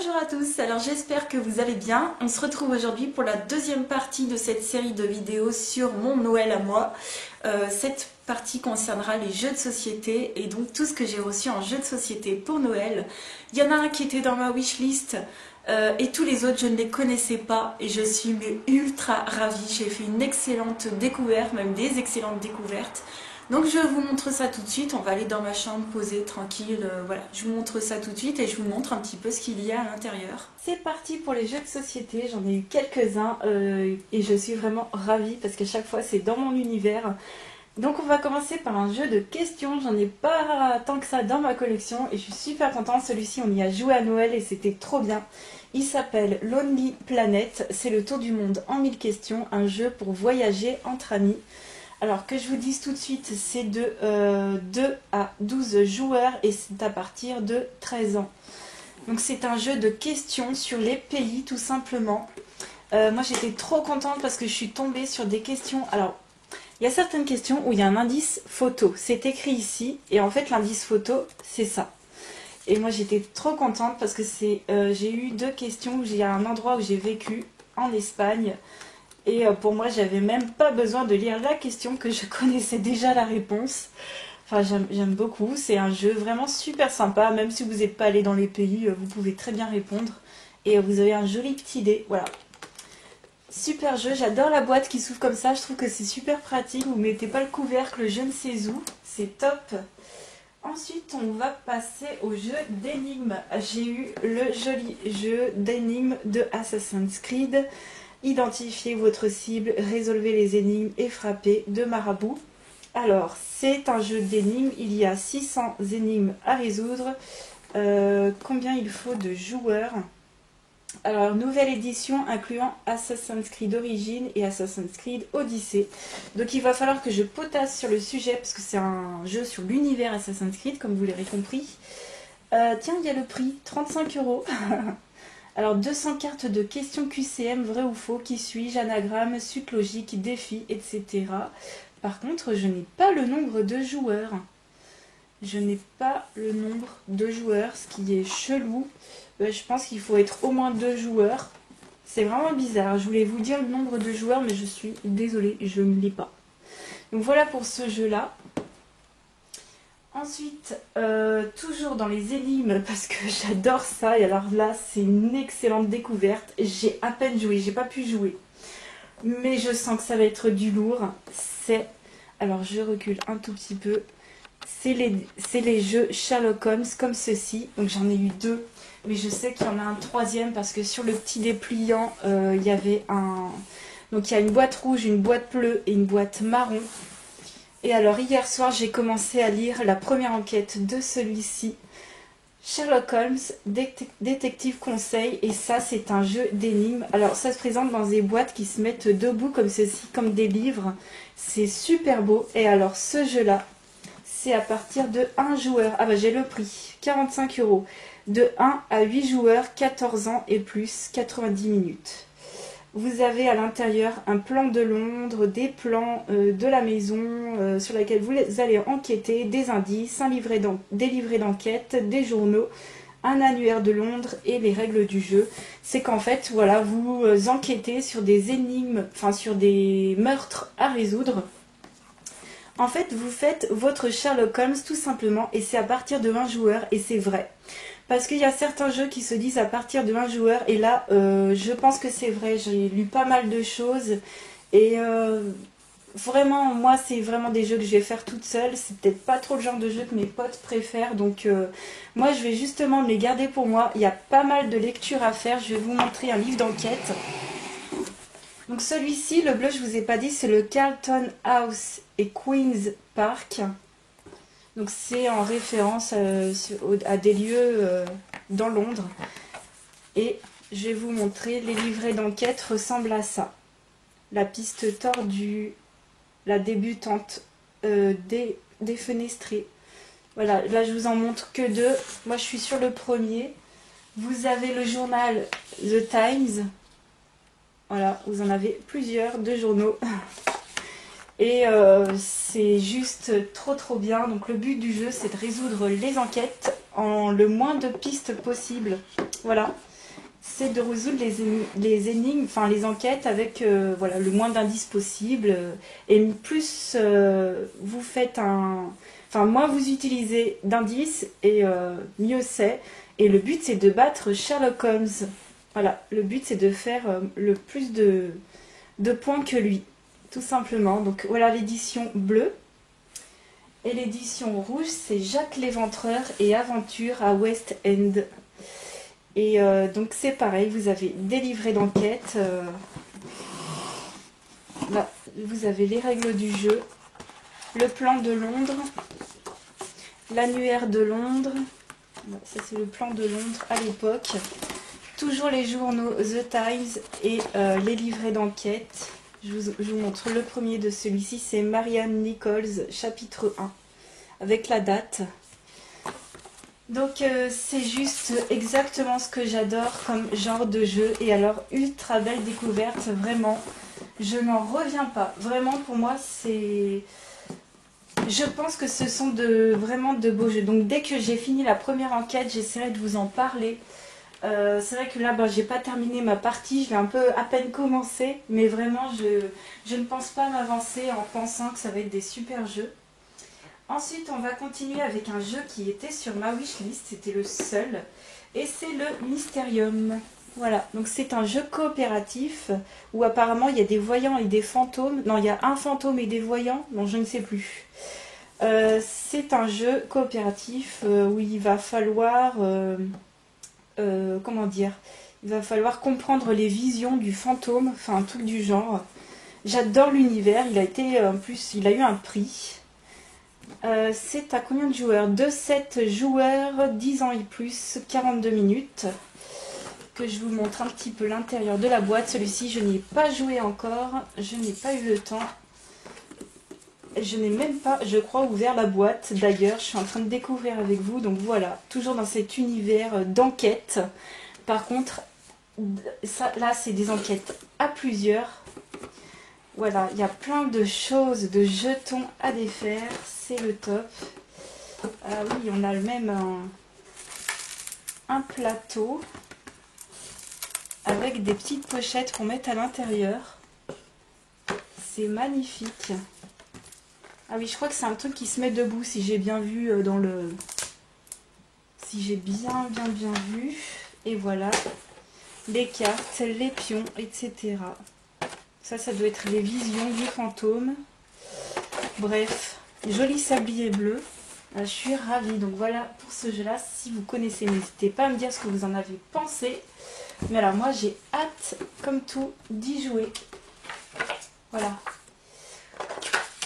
Bonjour à tous, alors j'espère que vous allez bien. On se retrouve aujourd'hui pour la deuxième partie de cette série de vidéos sur mon Noël à moi. Cette partie concernera les jeux de société et donc tout ce que j'ai reçu en jeux de société pour Noël. Il y en a un qui était dans ma wishlist et tous les autres je ne les connaissais pas et je suis ultra ravie. J'ai fait une excellente découverte, même des excellentes découvertes. Donc je vous montre ça tout de suite, on va aller dans ma chambre poser tranquille, voilà, je vous montre ça tout de suite et je vous montre un petit peu ce qu'il y a à l'intérieur. C'est parti pour les jeux de société, j'en ai eu quelques-uns et je suis vraiment ravie parce que chaque fois c'est dans mon univers. Donc on va commencer par un jeu de questions, j'en ai pas tant que ça dans ma collection et je suis super contente, celui-ci on y a joué à Noël et c'était trop bien. Il s'appelle Lonely Planet, c'est le tour du monde en 1000 questions, un jeu pour voyager entre amis. Alors que je vous dise tout de suite, c'est de 2 à 12 joueurs et c'est à partir de 13 ans. Donc c'est un jeu de questions sur les pays tout simplement. Moi j'étais trop contente parce que je suis tombée sur des questions. Alors il y a certaines questions où il y a un indice photo. C'est écrit ici et en fait l'indice photo c'est ça. Et moi j'étais trop contente parce que j'ai eu 2 questions où il y a un endroit où j'ai vécu en Espagne. Et pour moi, j'avais même pas besoin de lire la question que je connaissais déjà la réponse. Enfin, j'aime beaucoup. C'est un jeu vraiment super sympa. Même si vous n'êtes pas allé dans les pays, vous pouvez très bien répondre. Et vous avez un joli petit dé. Voilà. Super jeu. J'adore la boîte qui s'ouvre comme ça. Je trouve que c'est super pratique. Vous ne mettez pas le couvercle je ne sais où. C'est top. Ensuite, on va passer au jeu d'énigmes. J'ai eu le joli jeu d'énigmes de Assassin's Creed. Identifiez votre cible, résolvez les énigmes et frappez de Marabout. Alors, c'est un jeu d'énigmes, il y a 600 énigmes à résoudre. Combien il faut de joueurs? Alors, nouvelle édition incluant Assassin's Creed Origins et Assassin's Creed Odyssey. Donc, il va falloir que je potasse sur le sujet parce que c'est un jeu sur l'univers Assassin's Creed, comme vous l'aurez compris. Tiens, il y a le prix, 35 €. Alors 200 cartes de questions QCM, vrai ou faux, qui suis-je, anagramme, suite logique, défi, etc. Par contre, je n'ai pas le nombre de joueurs. Je n'ai pas le nombre de joueurs, ce qui est chelou. Je pense qu'il faut être au moins 2 joueurs. C'est vraiment bizarre. Je voulais vous dire le nombre de joueurs, mais je suis désolée, je ne l'ai pas. Donc voilà pour ce jeu-là. Ensuite, toujours dans les énigmes, parce que j'adore ça, et alors là, c'est une excellente découverte. J'ai à peine joué, j'ai pas pu jouer. Mais je sens que ça va être du lourd. Alors je recule un tout petit peu. C'est les jeux Sherlock Holmes comme ceci. Donc j'en ai eu 2, mais je sais qu'il y en a un troisième, parce que sur le petit dépliant, il y avait un... Donc il y a une boîte rouge, une boîte bleue et une boîte marron. Et alors hier soir j'ai commencé à lire la première enquête de celui-ci, Sherlock Holmes, détective conseil, et ça c'est un jeu d'énigmes. Alors ça se présente dans des boîtes qui se mettent debout comme ceci, comme des livres, c'est super beau. Et alors ce jeu-là, c'est à partir de 1 joueur, ah bah j'ai le prix, 45 €, de 1 à 8 joueurs, 14 ans et plus, 90 minutes. Vous avez à l'intérieur un plan de Londres, des plans de la maison sur laquelle vous allez enquêter, des indices, des livrets d'enquête, des journaux, un annuaire de Londres et les règles du jeu. C'est qu'en fait, voilà, vous enquêtez sur des énigmes, enfin sur des meurtres à résoudre. En fait, vous faites votre Sherlock Holmes tout simplement et c'est à partir de 20 joueurs et c'est vrai. Parce qu'il y a certains jeux qui se disent à partir de 1 joueur et là, je pense que c'est vrai. J'ai lu pas mal de choses et vraiment, moi, c'est vraiment des jeux que je vais faire toute seule. C'est peut-être pas trop le genre de jeu que mes potes préfèrent. Donc, moi, je vais justement me les garder pour moi. Il y a pas mal de lectures à faire. Je vais vous montrer un livre d'enquête. Donc, celui-ci, le bleu, je vous ai pas dit, c'est le Carlton House et Queen's Park. Donc c'est en référence à des lieux dans Londres. Et je vais vous montrer, les livrets d'enquête ressemblent à ça. La piste tordue, la débutante, défenestrée. Voilà, là je vous en montre que 2. Moi je suis sur le premier. Vous avez le journal The Times. Voilà, vous en avez plusieurs, 2 journaux. Et c'est juste trop bien. Donc le but du jeu c'est de résoudre les enquêtes en le moins de pistes possible. Voilà. c'est de résoudre les énigmes, enfin les enquêtes avec voilà, le moins d'indices possible. Et plus vous faites un... Enfin, moins vous utilisez d'indices, et mieux c'est. Et le but, c'est de battre Sherlock Holmes. Voilà, le but, c'est de faire le plus de points que lui, tout simplement. Donc voilà l'édition bleue. Et l'édition rouge, c'est Jacques l'Éventreur et Aventure à West End. Et donc c'est pareil, vous avez des livrets d'enquête. Là, vous avez les règles du jeu, le plan de Londres, l'annuaire de Londres. Ça c'est le plan de Londres à l'époque. Toujours les journaux The Times et les livrets d'enquête. Je vous montre le premier de celui-ci, c'est Marianne Nichols, chapitre 1, avec la date. Donc c'est juste exactement ce que j'adore comme genre de jeu. Et alors, ultra belle découverte, vraiment. Je n'en reviens pas. Vraiment, pour moi, c'est... Je pense que ce sont vraiment de beaux jeux. Donc dès que j'ai fini la première enquête, j'essaierai de vous en parler. C'est vrai que là, j'ai pas terminé ma partie, je l'ai un peu à peine commencé, mais vraiment, je ne pense pas m'avancer en pensant que ça va être des super jeux. Ensuite, on va continuer avec un jeu qui était sur ma wishlist, c'était le seul, et c'est le Mysterium. Voilà, donc c'est un jeu coopératif où apparemment il y a des voyants et des fantômes. Non, il y a un fantôme et des voyants, bon, je ne sais plus. C'est un jeu coopératif où il va falloir... comment dire, il va falloir comprendre les visions du fantôme, enfin un truc du genre. J'adore l'univers, il a été en plus, il a eu un prix. C'est à combien de joueurs? De 7 joueurs, 10 ans et plus, 42 minutes. Que je vous montre un petit peu l'intérieur de la boîte. Celui-ci, je n'y ai pas joué encore, je n'ai pas eu le temps. Je n'ai même pas, je crois, ouvert la boîte. D'ailleurs, je suis en train de découvrir avec vous. Donc voilà, toujours dans cet univers d'enquête. Par contre, ça, là, c'est des enquêtes à plusieurs. Voilà, il y a plein de choses, de jetons à défaire. C'est le top. Ah oui, on a même un plateau avec des petites pochettes qu'on met à l'intérieur. C'est magnifique. Ah oui, je crois que c'est un truc qui se met debout, si j'ai bien vu dans le... Si j'ai bien vu. Et voilà, les cartes, les pions, etc. Ça doit être les visions du fantôme. Bref, joli sablier bleu. Je suis ravie. Donc voilà pour ce jeu-là. Si vous connaissez, n'hésitez pas à me dire ce que vous en avez pensé. Mais alors moi, j'ai hâte, comme tout, d'y jouer. Voilà.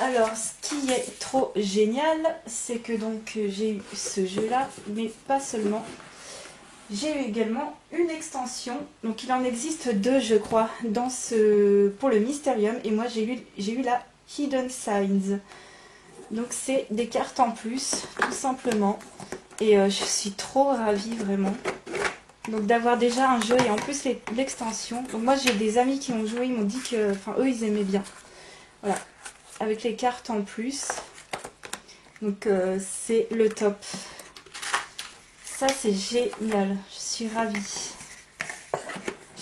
Alors, ce qui est trop génial, c'est que donc j'ai eu ce jeu-là, mais pas seulement. J'ai eu également une extension. Donc, il en existe deux, je crois, pour le Mysterium. Et moi, j'ai eu la Hidden Signs. Donc, c'est des cartes en plus, tout simplement. Et je suis trop ravie, vraiment. Donc, d'avoir déjà un jeu et en plus l'extension. Donc, moi, j'ai des amis qui ont joué, ils m'ont dit que... Enfin, eux, ils aimaient bien. Voilà. Avec les cartes en plus. Donc c'est le top. Ça c'est génial. Je suis ravie.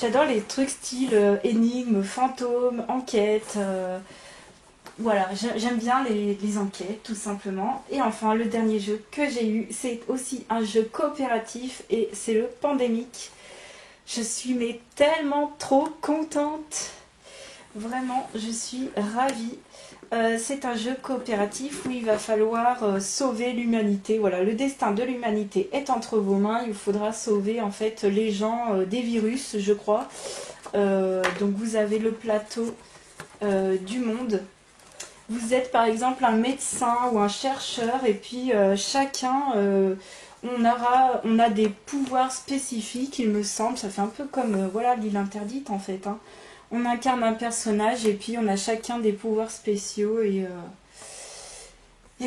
J'adore les trucs style énigmes, fantômes, enquêtes. Voilà, j'aime bien les enquêtes tout simplement. Et enfin le dernier jeu que j'ai eu, c'est aussi un jeu coopératif et c'est le Pandémique. Je suis mais tellement trop contente. Vraiment, je suis ravie. C'est un jeu coopératif où il va falloir sauver l'humanité. Voilà, le destin de l'humanité est entre vos mains. Il faudra sauver en fait les gens des virus, je crois. Donc vous avez le plateau du monde. Vous êtes par exemple un médecin ou un chercheur et puis chacun, on a des pouvoirs spécifiques, il me semble. Ça fait un peu comme voilà, l'île interdite en fait, hein. On incarne un personnage et puis on a chacun des pouvoirs spéciaux et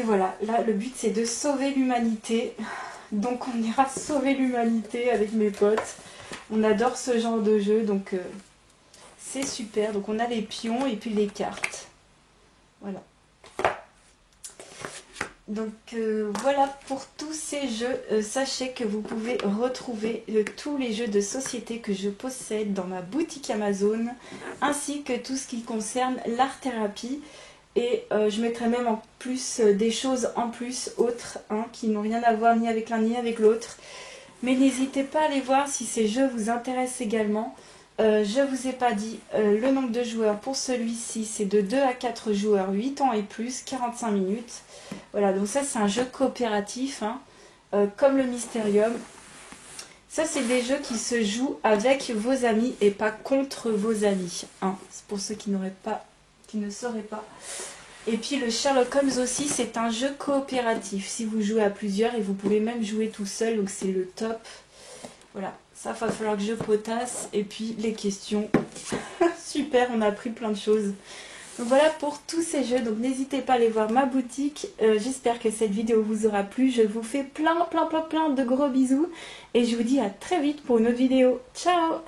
voilà, là le but c'est de sauver l'humanité. Donc on ira sauver l'humanité avec mes potes. On adore ce genre de jeu donc c'est super. Donc on a les pions et puis les cartes. Voilà. Donc voilà pour tous ces jeux. Sachez que vous pouvez retrouver tous les jeux de société que je possède dans ma boutique Amazon, ainsi que tout ce qui concerne l'art-thérapie. Et je mettrai même en plus des choses en plus autres, hein, qui n'ont rien à voir ni avec l'un ni avec l'autre. Mais n'hésitez pas à aller voir si ces jeux vous intéressent également. Je vous ai pas dit le nombre de joueurs pour celui-ci, c'est de 2 à 4 joueurs, 8 ans et plus, 45 minutes. Voilà, donc ça c'est un jeu coopératif, hein, comme le Mysterium. Ça c'est des jeux qui se jouent avec vos amis et pas contre vos amis, hein. C'est pour ceux qui ne sauraient pas. Et puis le Sherlock Holmes aussi, c'est un jeu coopératif. Si vous jouez à plusieurs, et vous pouvez même jouer tout seul, donc c'est le top. Voilà, ça va falloir que je potasse. Et puis les questions. Super, on a appris plein de choses. Donc voilà pour tous ces jeux. Donc n'hésitez pas à aller voir ma boutique. J'espère que cette vidéo vous aura plu. Je vous fais plein de gros bisous. Et je vous dis à très vite pour une autre vidéo. Ciao!